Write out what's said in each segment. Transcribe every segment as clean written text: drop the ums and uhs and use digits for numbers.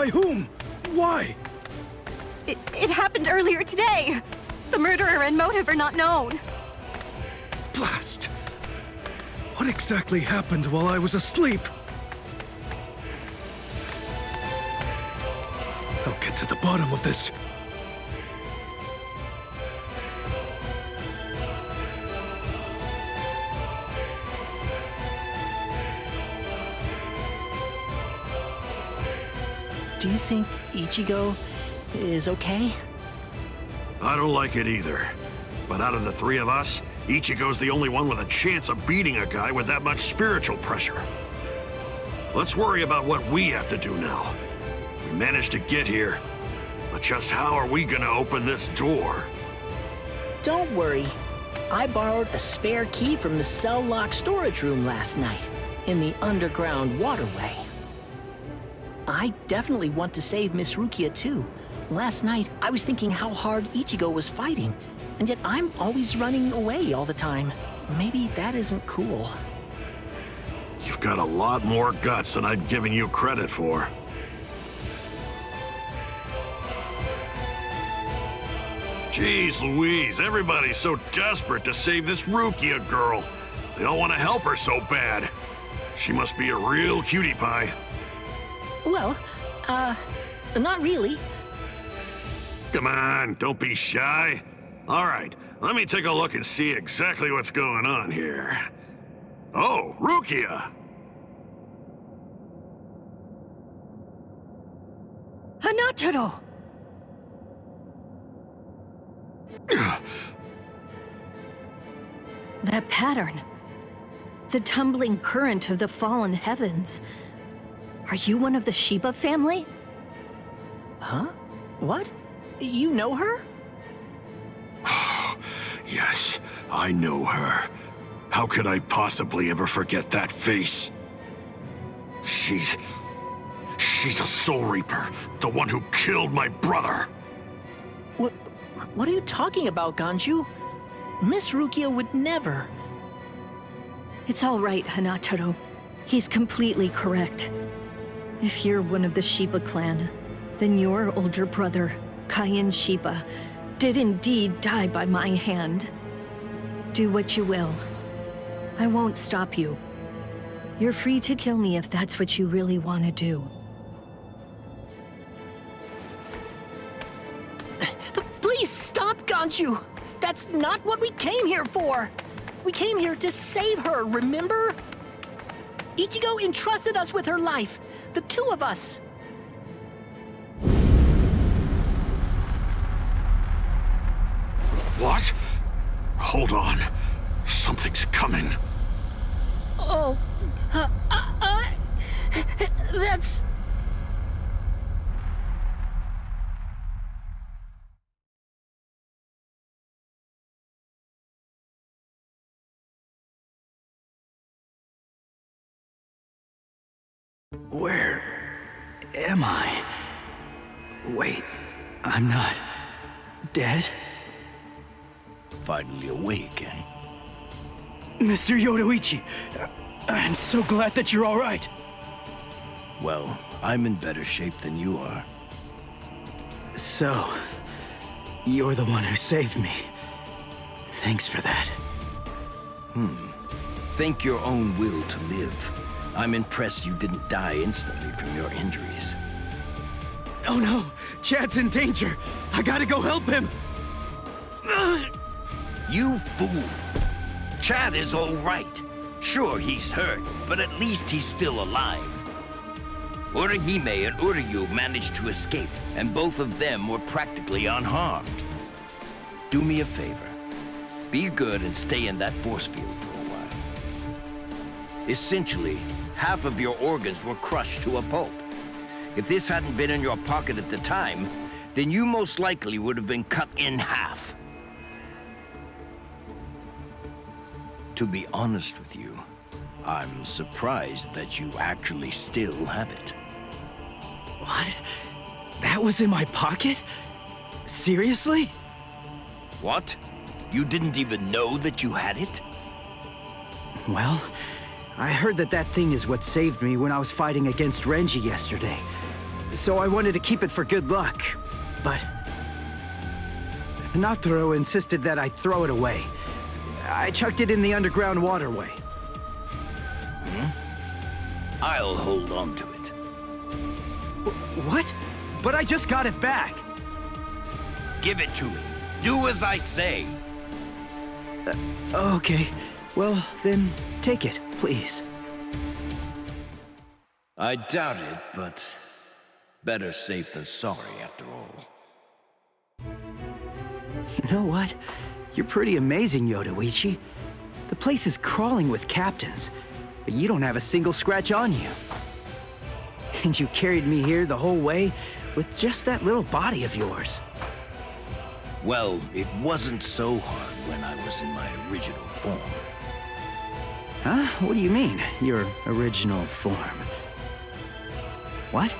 By whom? Why? It happened earlier today. The murderer and motive are not known. Blast! What exactly happened while I was asleep? I'll get to the bottom of this. Do you think Ichigo is okay? I don't like it either. But out of the three of us, Ichigo's the only one with a chance of beating a guy with that much spiritual pressure. Let's worry about what we have to do now. We managed to get here, but just how are we gonna open this door? Don't worry. I borrowed a spare key from the cell lock storage room last night in the underground waterway. I definitely want to save Miss Rukia too. Last night, I was thinking how hard Ichigo was fighting, and yet I'm always running away all the time. Maybe that isn't cool. You've got a lot more guts than I'd given you credit for. Jeez Louise, everybody's so desperate to save this Rukia girl. They all want to help her so bad. She must be a real cutie pie. Well, not really. Come on, don't be shy. All right, let me take a look and see exactly what's going on here. Oh, Rukia! Hanataro! That pattern. The tumbling current of the fallen heavens. Are you one of the Shiba family? Huh? What? You know her? Yes, I know her. How could I possibly ever forget that face? She's a Soul Reaper, the one who killed my brother. What are you talking about, Ganju? Miss Rukia would never. It's all right, Hanataro. He's completely correct. If you're one of the Shiba clan, then your older brother, Kaien Shiba, did indeed die by my hand. Do what you will. I won't stop you. You're free to kill me if that's what you really want to do. Please stop, Ganju! That's not what we came here for! We came here to save her, remember? Ichigo entrusted us with her life, the two of us. What? Hold on. Something's coming. Oh, that's... Where am I? Wait, I'm not dead? Finally awake, eh? Mr. Yoruichi, I'm so glad that you're all right. Well, I'm in better shape than you are. So, you're the one who saved me. Thanks for that. Think your own will to live. I'm impressed you didn't die instantly from your injuries. Oh no, Chad's in danger. I gotta go help him. You fool! Chad is all right. Sure, he's hurt, but at least he's still alive. Urahime and Uryu managed to escape, and both of them were practically unharmed. Do me a favor. Be good and stay in that force field for a while. Essentially, half of your organs were crushed to a pulp. If this hadn't been in your pocket at the time, then you most likely would have been cut in half. To be honest with you, I'm surprised that you actually still have it. What? That was in my pocket? Seriously? What? You didn't even know that you had it? Well, I heard that thing is what saved me when I was fighting against Renji yesterday. so I wanted to keep it for good luck. But Natoro insisted that I throw it away. I chucked it in the underground waterway. I'll hold on to it. What? But I just got it back. Give it to me. Do as I say. Okay. Well, then take it, please. I doubt it, but better safe than sorry after all. You know what? You're pretty amazing, Yodoichi. The place is crawling with captains, but you don't have a single scratch on you. And you carried me here the whole way with just that little body of yours. Well, it wasn't so hard when I was in my original form. Huh? What do you mean, your original form? What?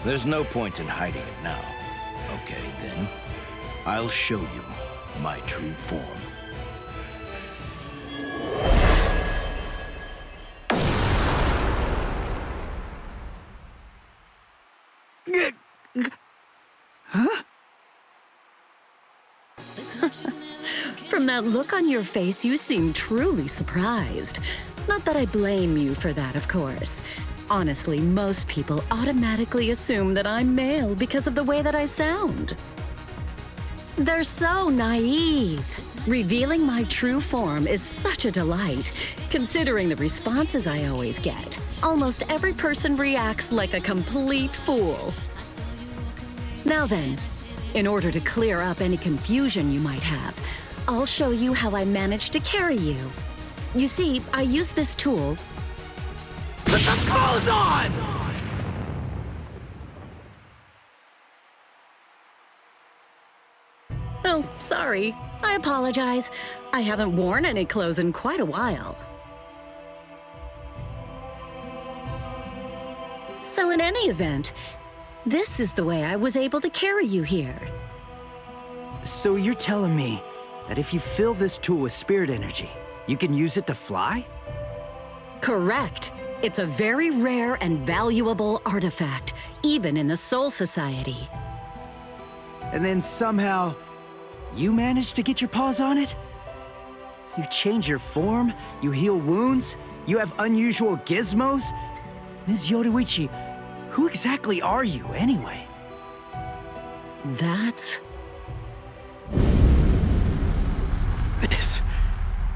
There's no point in hiding it now. Okay, then. I'll show you my true form. Huh? From that look on your face, you seem truly surprised. Not that I blame you for that, of course. Honestly, most people automatically assume that I'm male because of the way that I sound. They're so naive. Revealing my true form is such a delight, considering the responses I always get. Almost every person reacts like a complete fool. Now then, in order to clear up any confusion you might have, I'll show you how I managed to carry you. You see, I use this tool. Put some clothes on! Oh, sorry. I apologize. I haven't worn any clothes in quite a while. So in any event, this is the way I was able to carry you here. So you're telling me that if you fill this tool with spirit energy, you can use it to fly? Correct. It's a very rare and valuable artifact, even in the Soul Society. And then somehow, you managed to get your paws on it? You change your form, you heal wounds, you have unusual gizmos? Ms. Yodoichi, who exactly are you, anyway? That's...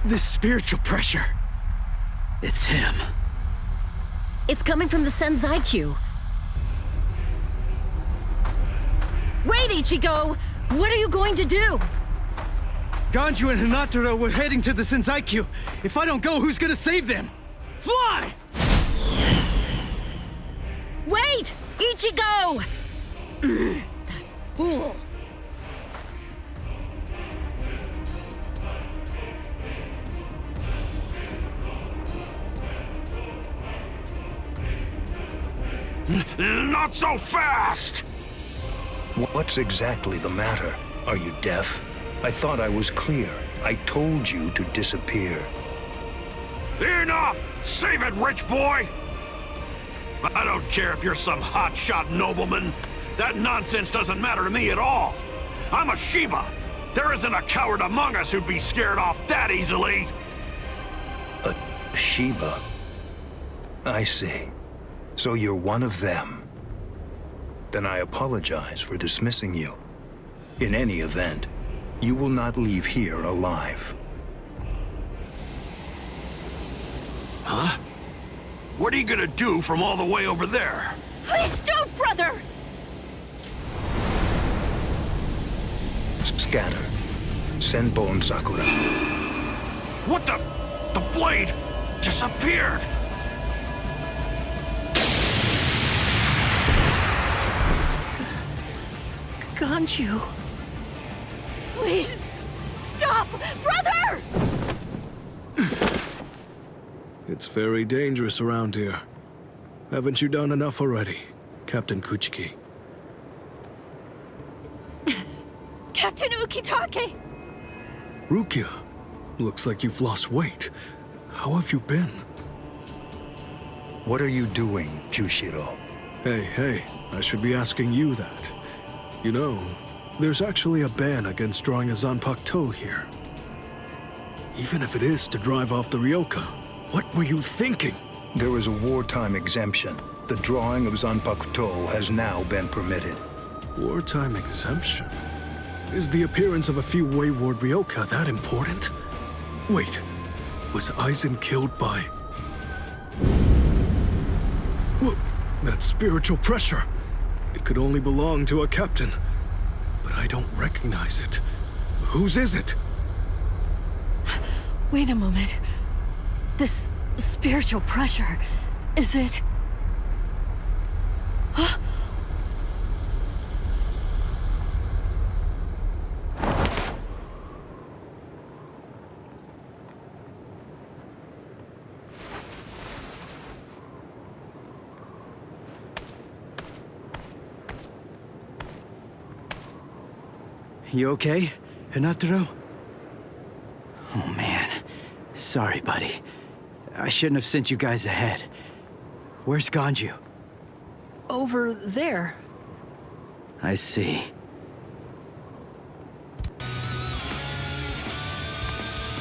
This spiritual pressure. It's him. It's coming from the Senzai-Q. Wait, Ichigo! What are you going to do? Ganju and Hinataro were heading to the Senzai-Q. If I don't go, who's gonna save them? Fly! Wait! Ichigo! That fool. Not so fast! What's exactly the matter? Are you deaf? I thought I was clear. I told you to disappear. Enough! Save it, rich boy! I don't care if you're some hotshot nobleman. That nonsense doesn't matter to me at all. I'm a Shiba. There isn't a coward among us who'd be scared off that easily. A Shiba? I see. So you're one of them. Then I apologize for dismissing you. In any event, you will not leave here alive. Huh? What are you gonna do from all the way over there? Please don't, brother! Scatter. Senbon Sakura. What the? The blade disappeared! Ganju. Please, stop! Brother! It's very dangerous around here. Haven't you done enough already, Captain Kuchiki? Captain Ukitake! Rukia, looks like you've lost weight. How have you been? What are you doing, Jushiro? Hey, I should be asking you that. You know, there's actually a ban against drawing a Zanpakuto here. Even if it is to drive off the Ryoka, what were you thinking? There is a wartime exemption. The drawing of Zanpakuto has now been permitted. Wartime exemption? Is the appearance of a few wayward Ryoka that important? Wait, was Aizen killed by... What? That spiritual pressure. It could only belong to a captain. But I don't recognize it. Whose is it? Wait a moment. This spiritual pressure, is it... Huh? You okay, Hinataro? Oh man, sorry buddy. I shouldn't have sent you guys ahead. Where's Ganju? Over there. I see.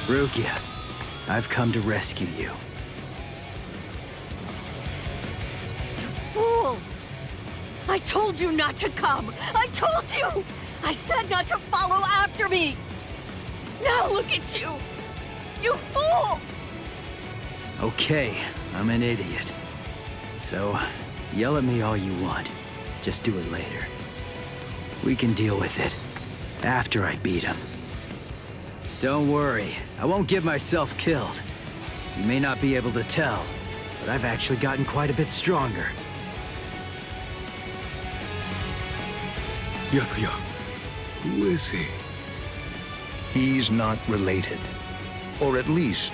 Rukia, I've come to rescue you. Fool! I told you not to come! I told you! I said not to follow after me! Now look at you! You fool! Okay, I'm an idiot. So, yell at me all you want. Just do it later. We can deal with it after I beat him. Don't worry, I won't get myself killed. You may not be able to tell, but I've actually gotten quite a bit stronger. Yakuya, who is he? He's not related. Or at least,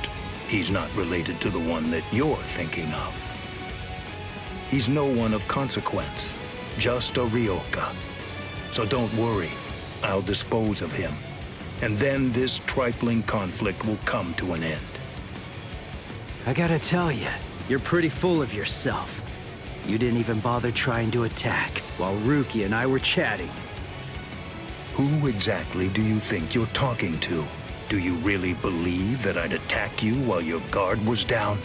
he's not related to the one that you're thinking of. He's no one of consequence, just a Ryoka. So don't worry, I'll dispose of him. And then this trifling conflict will come to an end. I gotta tell you, you're pretty full of yourself. You didn't even bother trying to attack while Rukia and I were chatting. Who exactly do you think you're talking to? Do you really believe that I'd attack you while your guard was down?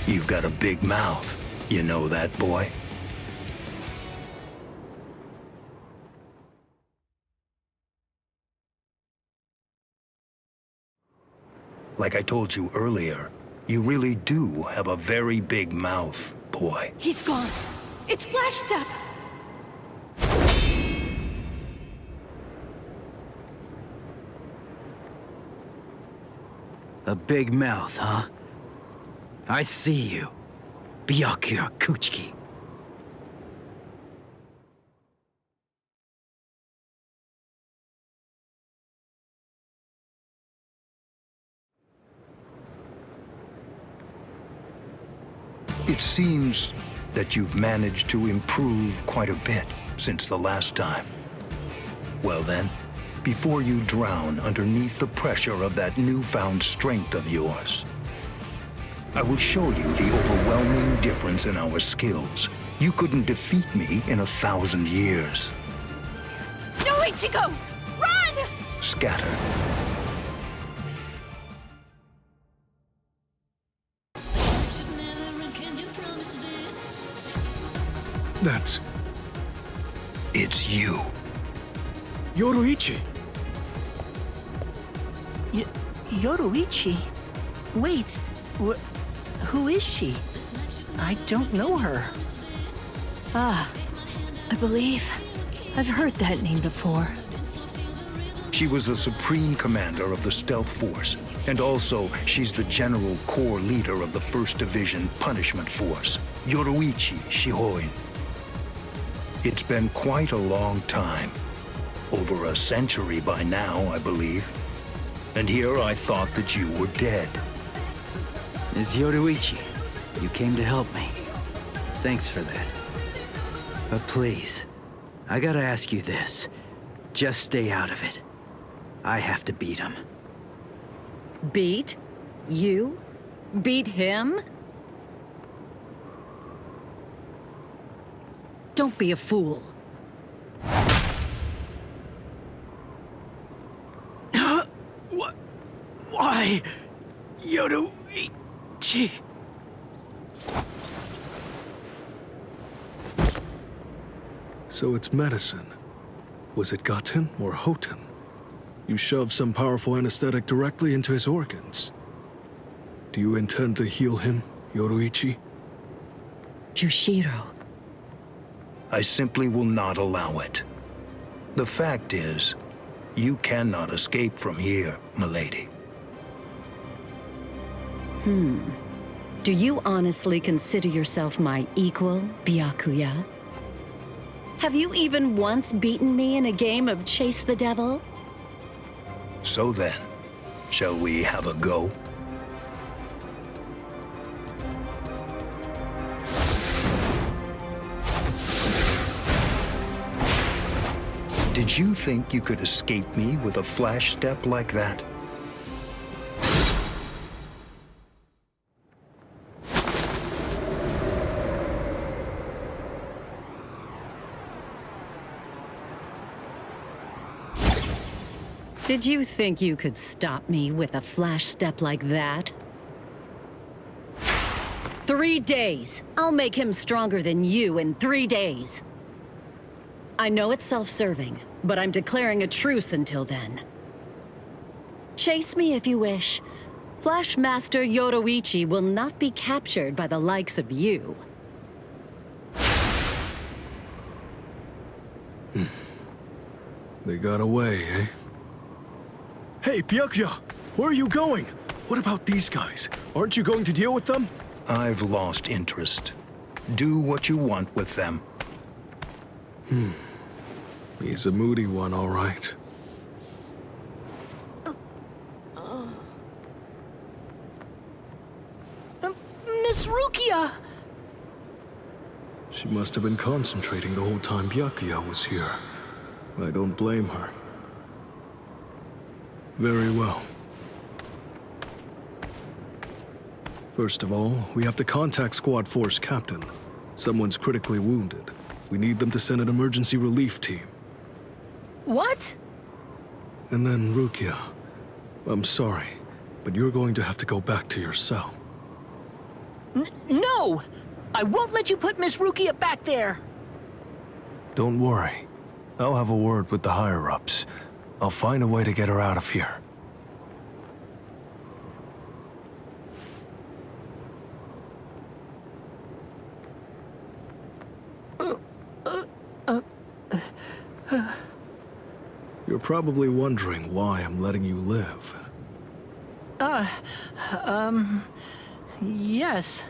You've got a big mouth. You know that, boy? Like I told you earlier, you really do have a very big mouth, boy. He's gone. It's Flash Step! A big mouth, huh? I see you. Byakuya Kuchiki. It seems that you've managed to improve quite a bit since the last time. Well then, before you drown underneath the pressure of that newfound strength of yours, I will show you the overwhelming difference in our skills. You couldn't defeat me in 1,000 years. No, Ichigo! Run! Scatter. That's... It's you. Yoruichi! Yoruichi? Wait, who is she? I don't know her. Ah, I believe I've heard that name before. She was the supreme commander of the Stealth Force, and also she's the general corps leader of the 1st Division Punishment Force, Yoruichi Shihoin. It's been quite a long time. Over a century by now, I believe. And here I thought that you were dead. Ms. Yoruichi, you came to help me. Thanks for that. But please, I gotta ask you this. Just stay out of it. I have to beat him. Beat? You? Beat him? Don't be a fool. What? Why? Yoruichi. So it's medicine. Was it Gaten or Hoten? You shoved some powerful anesthetic directly into his organs. Do you intend to heal him, Yoruichi? Yushiro. I simply will not allow it. The fact is, you cannot escape from here, milady. Do you honestly consider yourself my equal, Byakuya? Have you even once beaten me in a game of Chase the Devil? So then, shall we have a go? Did you think you could escape me with a flash step like that? Did you think you could stop me with a flash step like that? 3 days. I'll make him stronger than you in 3 days. I know it's self-serving, but I'm declaring a truce until then. Chase me if you wish. Flash Master Yoruichi will not be captured by the likes of you. They got away, eh? Hey, Byakuya! Where are you going? What about these guys? Aren't you going to deal with them? I've lost interest. Do what you want with them. He's a moody one, all right. Miss Rukia! She must have been concentrating the whole time Byakuya was here. I don't blame her. Very well. First of all, we have to contact Squad Force Captain. Someone's critically wounded. We need them to send an emergency relief team. What? And then, Rukia, I'm sorry, but you're going to have to go back to your cell. No! I won't let you put Miss Rukia back there! Don't worry. I'll have a word with the higher-ups. I'll find a way to get her out of here. You're probably wondering why I'm letting you live. Yes.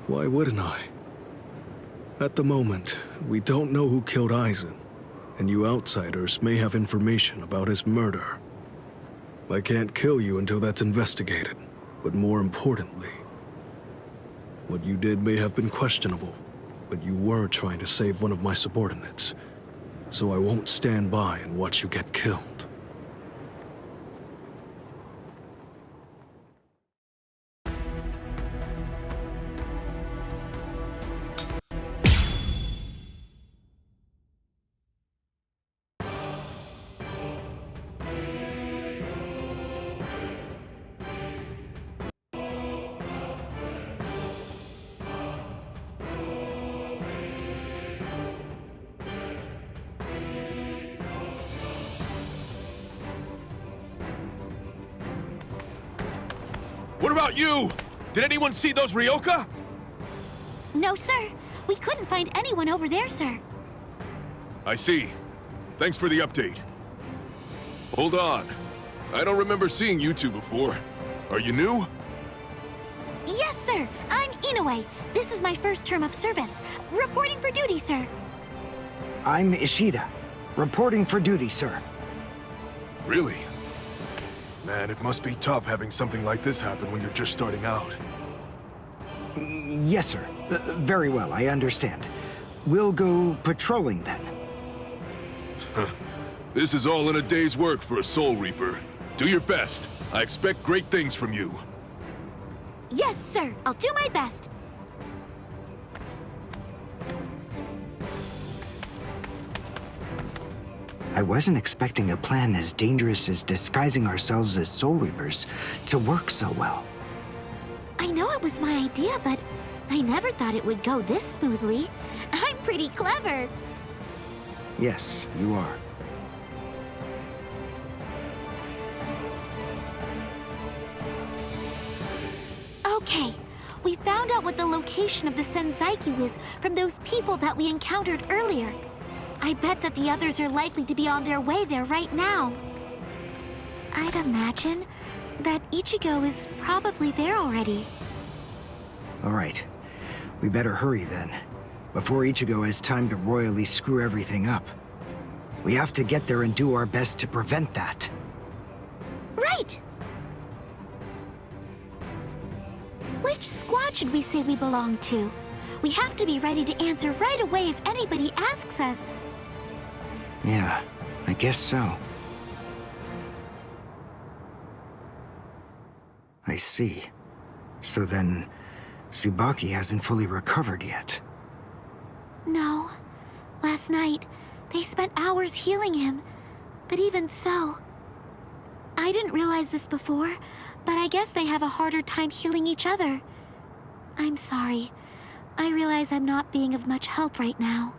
Why wouldn't I? At the moment, we don't know who killed Aizen, and you outsiders may have information about his murder. I can't kill you until that's investigated, but more importantly, what you did may have been questionable, but you were trying to save one of my subordinates, so I won't stand by and watch you get killed. What about you? Did anyone see those Ryoka? No, sir. We couldn't find anyone over there, sir. I see. Thanks for the update. Hold on. I don't remember seeing you two before. Are you new? Yes, sir. I'm Inoue. This is my first term of service. Reporting for duty, sir. I'm Ishida, reporting for duty, sir. Really? Man, it must be tough having something like this happen when you're just starting out. Yes, sir. Very well, I understand. We'll go patrolling then. This is all in a day's work for a Soul Reaper. Do your best. I expect great things from you. Yes, sir. I'll do my best. I wasn't expecting a plan as dangerous as disguising ourselves as Soul Reapers to work so well. I know it was my idea, but I never thought it would go this smoothly. I'm pretty clever. Yes, you are. Okay, we found out what the location of the Senzaiku is from those people that we encountered earlier. I bet that the others are likely to be on their way there right now. I'd imagine that Ichigo is probably there already. All right. We better hurry then, before Ichigo has time to royally screw everything up. We have to get there and do our best to prevent that. Right! Which squad should we say we belong to? We have to be ready to answer right away if anybody asks us. Yeah, I guess so. I see. So then, Tsubaki hasn't fully recovered yet. No. Last night, they spent hours healing him. But even so... I didn't realize this before, but I guess they have a harder time healing each other. I'm sorry. I realize I'm not being of much help right now.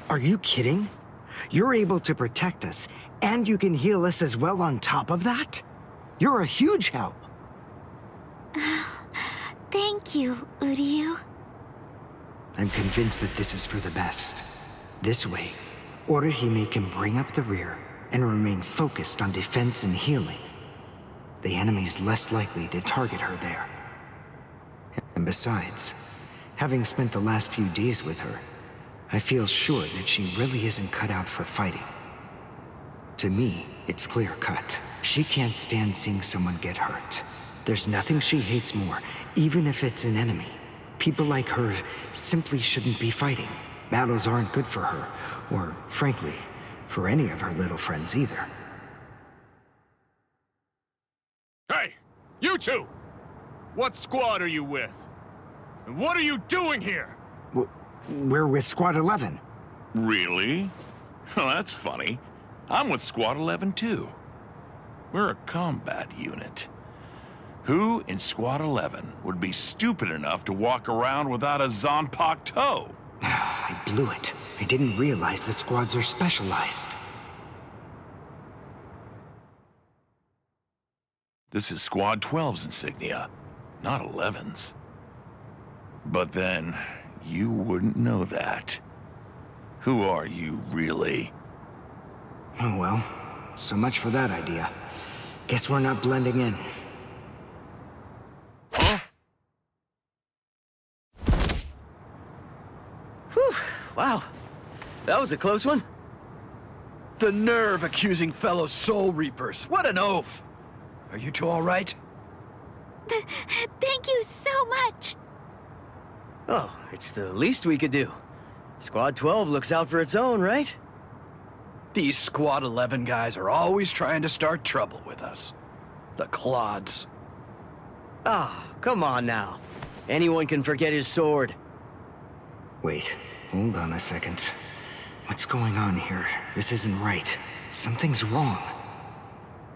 Are you kidding? You're able to protect us, and you can heal us as well on top of that? You're a huge help. Thank you, Uryu. I'm convinced that this is for the best. This way, Orihime can bring up the rear and remain focused on defense and healing. The enemy's less likely to target her there. And besides, having spent the last few days with her, I feel sure that she really isn't cut out for fighting. To me, it's clear-cut. She can't stand seeing someone get hurt. There's nothing she hates more, even if it's an enemy. People like her simply shouldn't be fighting. Battles aren't good for her, or, frankly, for any of her little friends either. Hey, you two! What squad are you with? And what are you doing here? We're with Squad 11. Really? Well, that's funny. I'm with Squad 11 too. We're a combat unit. Who in Squad 11 would be stupid enough to walk around without a Zanpakuto toe? I blew it. I didn't realize the squads are specialized. This is Squad 12's insignia, not 11's. But then, you wouldn't know that. Who are you, really? Oh well, so much for that idea. Guess we're not blending in. Huh? Whew, wow. That was a close one. The nerve accusing fellow Soul Reapers. What an oaf! Are you two all right? Thank you so much! Oh, it's the least we could do. Squad 12 looks out for its own, right? These Squad 11 guys are always trying to start trouble with us. The clods. Ah, come on now. Anyone can forget his sword. Wait, hold on a second. What's going on here? This isn't right. Something's wrong.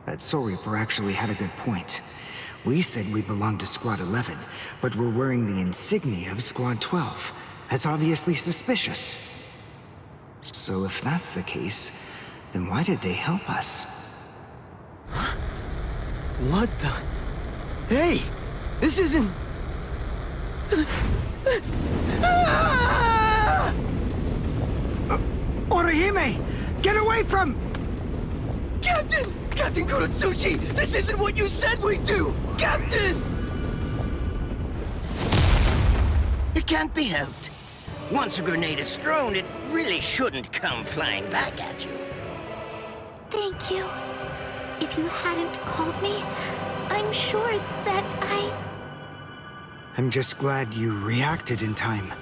That Soul Reaper actually had a good point. We said we belonged to Squad 11, but we're wearing the insignia of Squad 12. That's obviously suspicious. So if that's the case, then why did they help us? What the? Hey! This isn't... Orihime! Get away from... Captain! Captain Kurotsuchi! This isn't what you said we'd do! Captain! It can't be helped. Once a grenade is thrown, it really shouldn't come flying back at you. Thank you. If you hadn't called me, I'm sure that I'm just glad you reacted in time.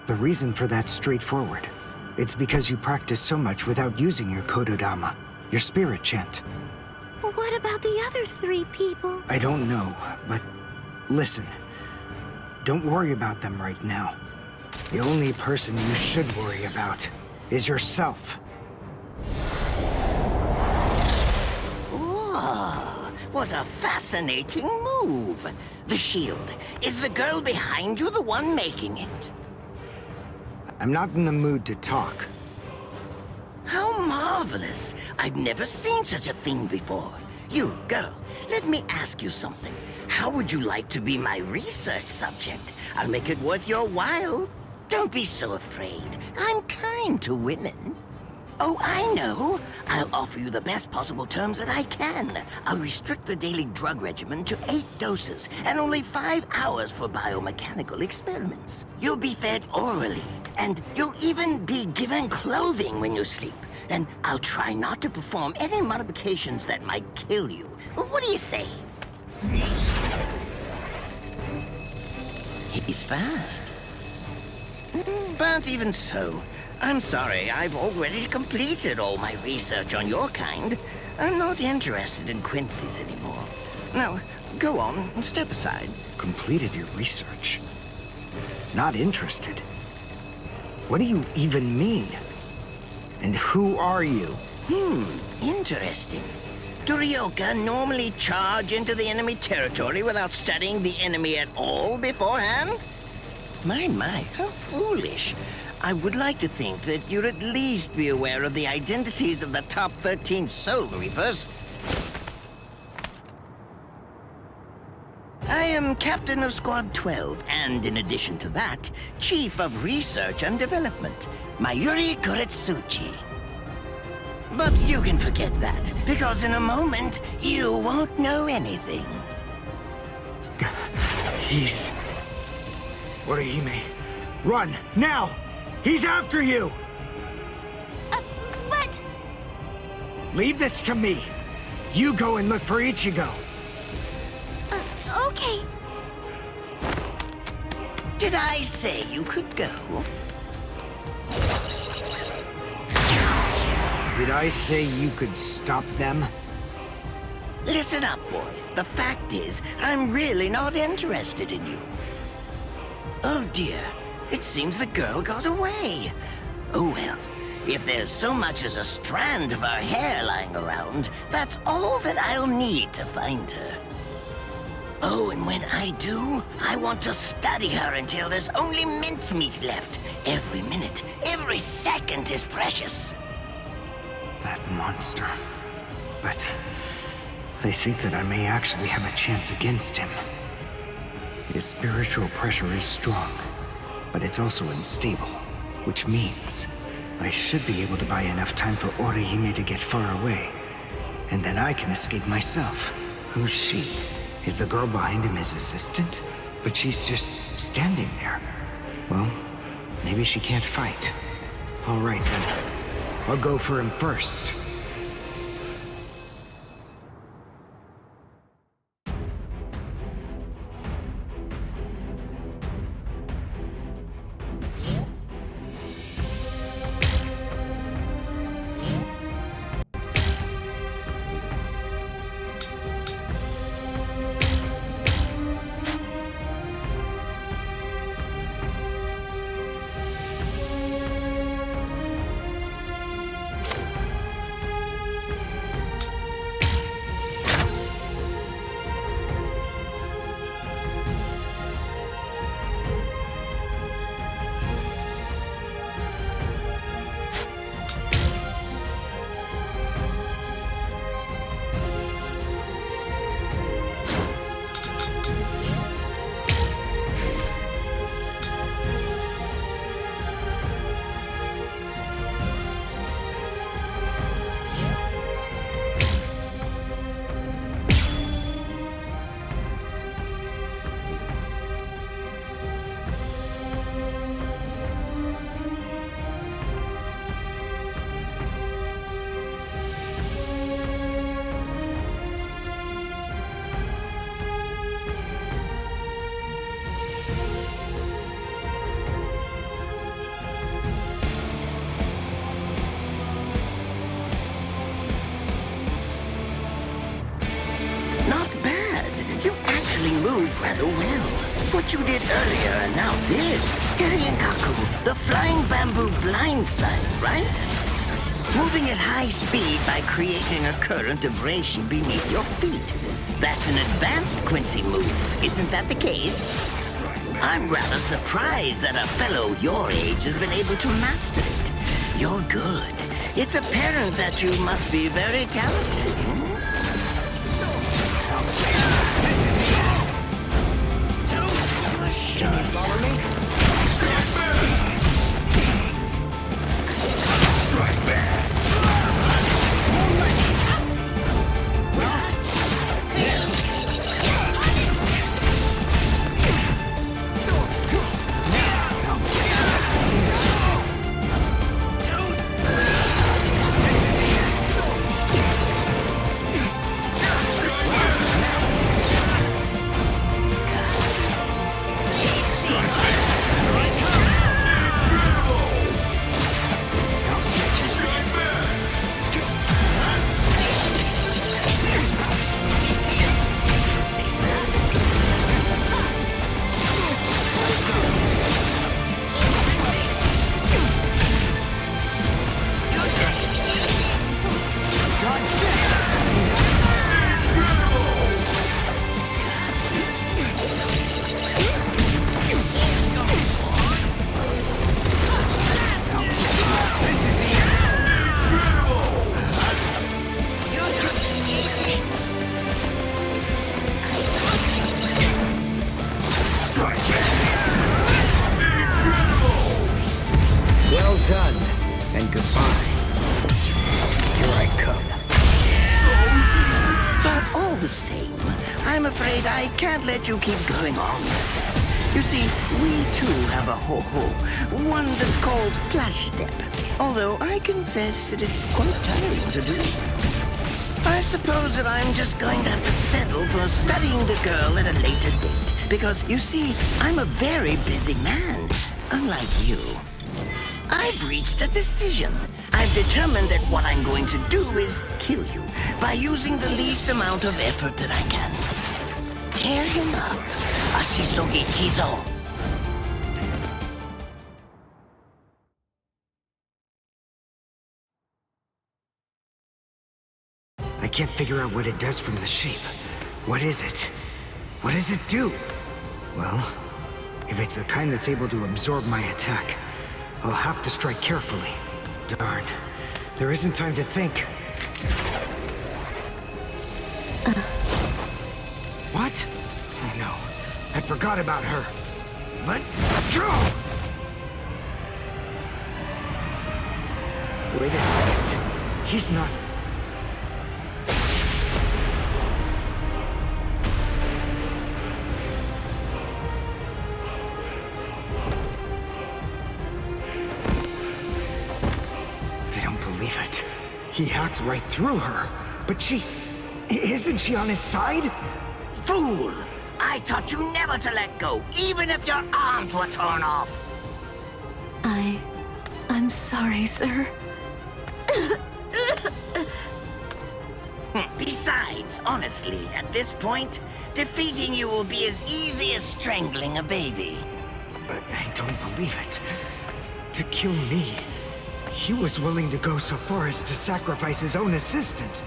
The reason for that's straightforward. It's because you practice so much without using your Kododama, your spirit chant. What about the other 3 people? I don't know, but listen. Don't worry about them right now. The only person you should worry about is yourself. Oh, what a fascinating move. The shield. Is the girl behind you the one making it? I'm not in the mood to talk. How marvelous. I've never seen such a thing before. You, girl, let me ask you something. How would you like to be my research subject? I'll make it worth your while. Don't be so afraid. I'm kind to women. Oh, I know. I'll offer you the best possible terms that I can. I'll restrict the daily drug regimen to 8 doses and only 5 hours for biomechanical experiments. You'll be fed orally, and you'll even be given clothing when you sleep. And I'll try not to perform any modifications that might kill you. What do you say? He's fast. But even so, I'm sorry, I've already completed all my research on your kind. I'm not interested in Quincy's anymore. Now, go on, step aside. Completed your research? Not interested? What do you even mean? And who are you? Interesting. Do Ryoka normally charge into the enemy territory without studying the enemy at all beforehand? My, how foolish. I would like to think that you'd at least be aware of the identities of the top 13 Soul Reapers. I am Captain of Squad 12, and in addition to that, Chief of Research and Development, Mayuri Kuretsuchi. But you can forget that, because in a moment, you won't know anything. He's... Orihime, run, now! He's after you! But... Leave this to me. You go and look for Ichigo. Okay. Did I say you could go? Did I say you could stop them? Listen up, boy. The fact is, I'm really not interested in you. Oh dear, it seems the girl got away. Oh well, if there's so much as a strand of her hair lying around, that's all that I'll need to find her. Oh, and when I do, I want to study her until there's only mincemeat left. Every minute, every second is precious. That monster. But I think that I may actually have a chance against him. His spiritual pressure is strong, but it's also unstable, which means I should be able to buy enough time for Orihime to get far away, and then I can escape myself. Who's she? Is the girl behind him his assistant? But she's just standing there. Well, maybe she can't fight. All right then, I'll go for him first. Move rather well. What you did earlier and now this. Kaku, the flying bamboo blind sign, right? Moving at high speed by creating a current of reishi beneath your feet. That's an advanced Quincy move, isn't that the case? I'm rather surprised that a fellow your age has been able to master it. You're good. It's apparent that you must be very talented. This is the end. Can you follow me? Strike back! Strike back! Done, and goodbye. Here I come. But all the same, I'm afraid I can't let you keep going on. You see, we too have a ho-ho, one that's called Flash Step. Although I confess that it's quite tiring to do. I suppose that I'm just going to have to settle for studying the girl at a later date. Because, you see, I'm a very busy man, unlike you. I've reached a decision. I've determined that what I'm going to do is kill you by using the least amount of effort that I can. Tear him up. Ashisogi Chizo. I can't figure out what it does from the shape. What is it? What does it do? Well, if it's the kind that's able to absorb my attack, I'll have to strike carefully. Darn. There isn't time to think. What? Oh no. I forgot about her. Let go! Wait a second. He's not... He hacked right through her, but isn't she on his side? Fool! I taught you never to let go, even if your arms were torn off. I'm sorry, sir. Besides, honestly, at this point, defeating you will be as easy as strangling a baby. But I don't believe it. To kill me, he was willing to go so far as to sacrifice his own assistant.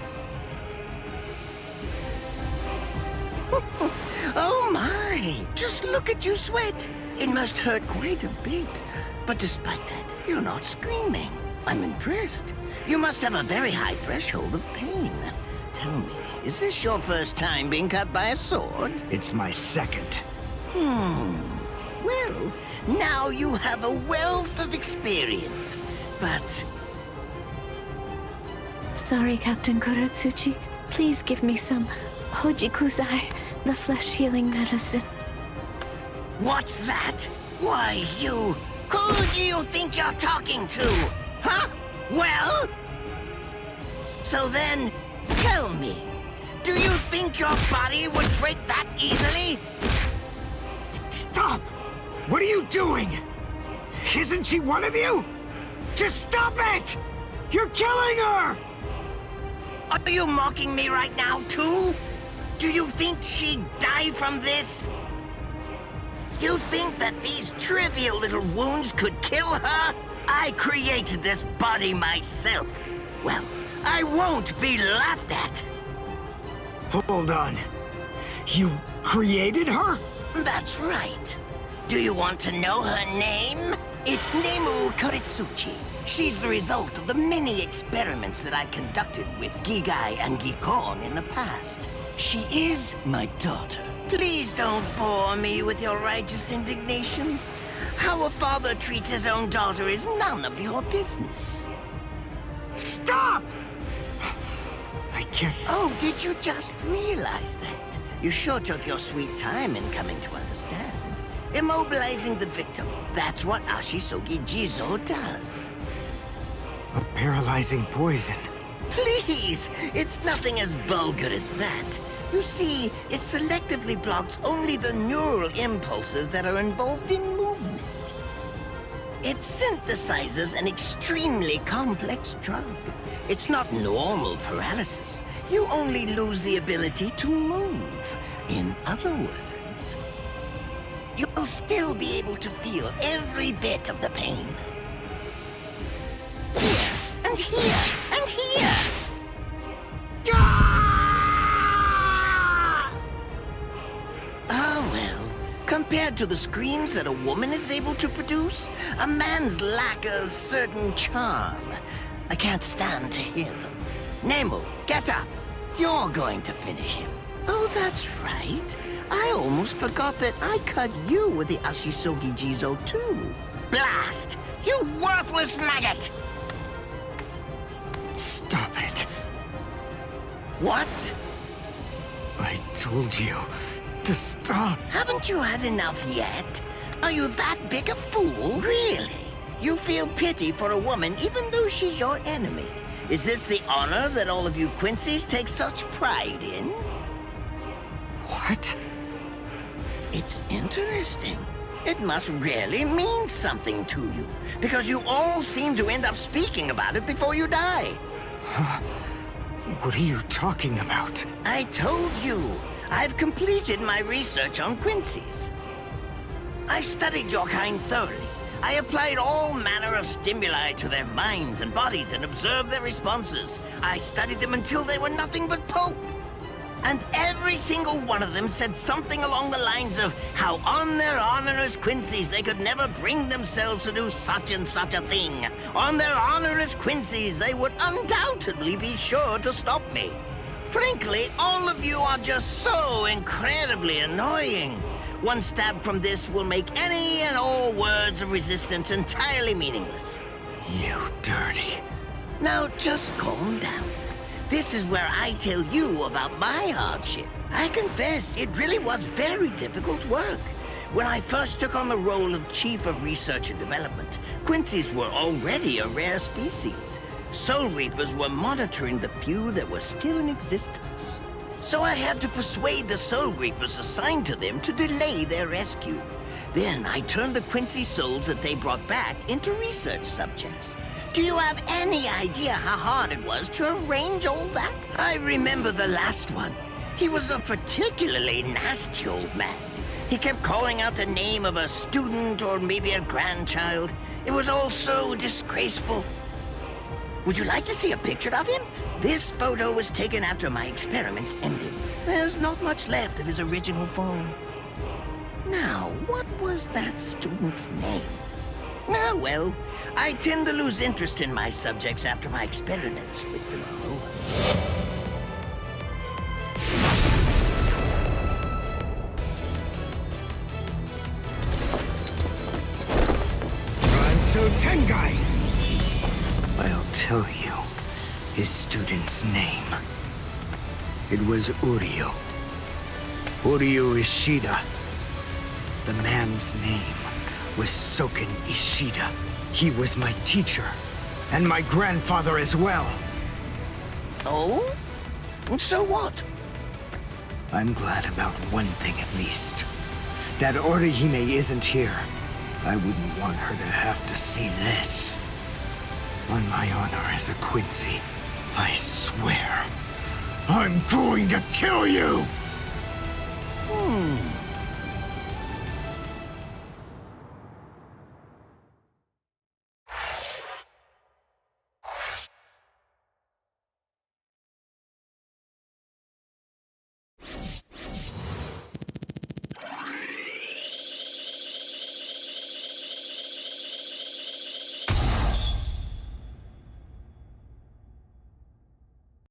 Oh my! Just look at you sweat! It must hurt quite a bit. But despite that, you're not screaming. I'm impressed. You must have a very high threshold of pain. Tell me, is this your first time being cut by a sword? It's my second. Well, now you have a wealth of experience. But... Sorry, Captain Kuratsuchi. Please give me some Hojikuzai, the flesh-healing medicine. What's that? Why, you... Who do you think you're talking to? Huh? Well? So then, tell me, do you think your body would break that easily? Stop! What are you doing? Isn't she one of you? Just stop it! You're killing her! Are you mocking me right now, too? Do you think she'd die from this? You think that these trivial little wounds could kill her? I created this body myself. Well, I won't be laughed at. Hold on. You created her? That's right. Do you want to know her name? It's Nemu Koritsuchi. She's the result of the many experiments that I conducted with Gigai and Gikon in the past. She is my daughter. Please don't bore me with your righteous indignation. How a father treats his own daughter is none of your business. Stop! I can't... Oh, did you just realize that? You sure took your sweet time in coming to understand. Immobilizing the victim. That's what Ashisogi Jizo does. A paralyzing poison. Please! It's nothing as vulgar as that. You see, it selectively blocks only the neural impulses that are involved in movement. It synthesizes an extremely complex drug. It's not normal paralysis. You only lose the ability to move. In other words, you'll still be able to feel every bit of the pain. Here, and here, and here! Ah, well, compared to the screams that a woman is able to produce, a man's lack a certain charm. I can't stand to hear them. Nemo, get up. You're going to finish him. Oh, that's right. I almost forgot that I cut you with the Ashisogi Jizo too. Blast! You worthless maggot! Stop it. What? I told you to stop. Haven't you had enough yet? Are you that big a fool? Really? You feel pity for a woman even though she's your enemy? Is this the honor that all of you Quincy's take such pride in? What? It's interesting. It must really mean something to you, because you all seem to end up speaking about it before you die. What are you talking about? I told you. I've completed my research on Quincy's. I studied your kind thoroughly. I applied all manner of stimuli to their minds and bodies and observed their responses. I studied them until they were nothing but pulp. And every single one of them said something along the lines of how on their honor as Quincy's they could never bring themselves to do such and such a thing. On their honor as Quincy's they would undoubtedly be sure to stop me. Frankly, all of you are just so incredibly annoying. One stab from this will make any and all words of resistance entirely meaningless. You dirty. Now just calm down. This is where I tell you about my hardship. I confess, it really was very difficult work. When I first took on the role of Chief of Research and Development, Quincy's were already a rare species. Soul Reapers were monitoring the few that were still in existence. So I had to persuade the Soul Reapers assigned to them to delay their rescue. Then I turned the Quincy souls that they brought back into research subjects. Do you have any idea how hard it was to arrange all that? I remember the last one. He was a particularly nasty old man. He kept calling out the name of a student or maybe a grandchild. It was all so disgraceful. Would you like to see a picture of him? This photo was taken after my experiments ended. There's not much left of his original form. Now, what was that student's name? Ah, well, I tend to lose interest in my subjects after my experiments with them are over. Ranso Tengai! I'll tell you his student's name. It was Uryu. Uryu Ishida. The man's name was Soken Ishida. He was my teacher, and my grandfather as well. Oh? So what? I'm glad about one thing at least. That Orihime isn't here. I wouldn't want her to have to see this. On my honor as a Quincy, I swear, I'm going to kill you!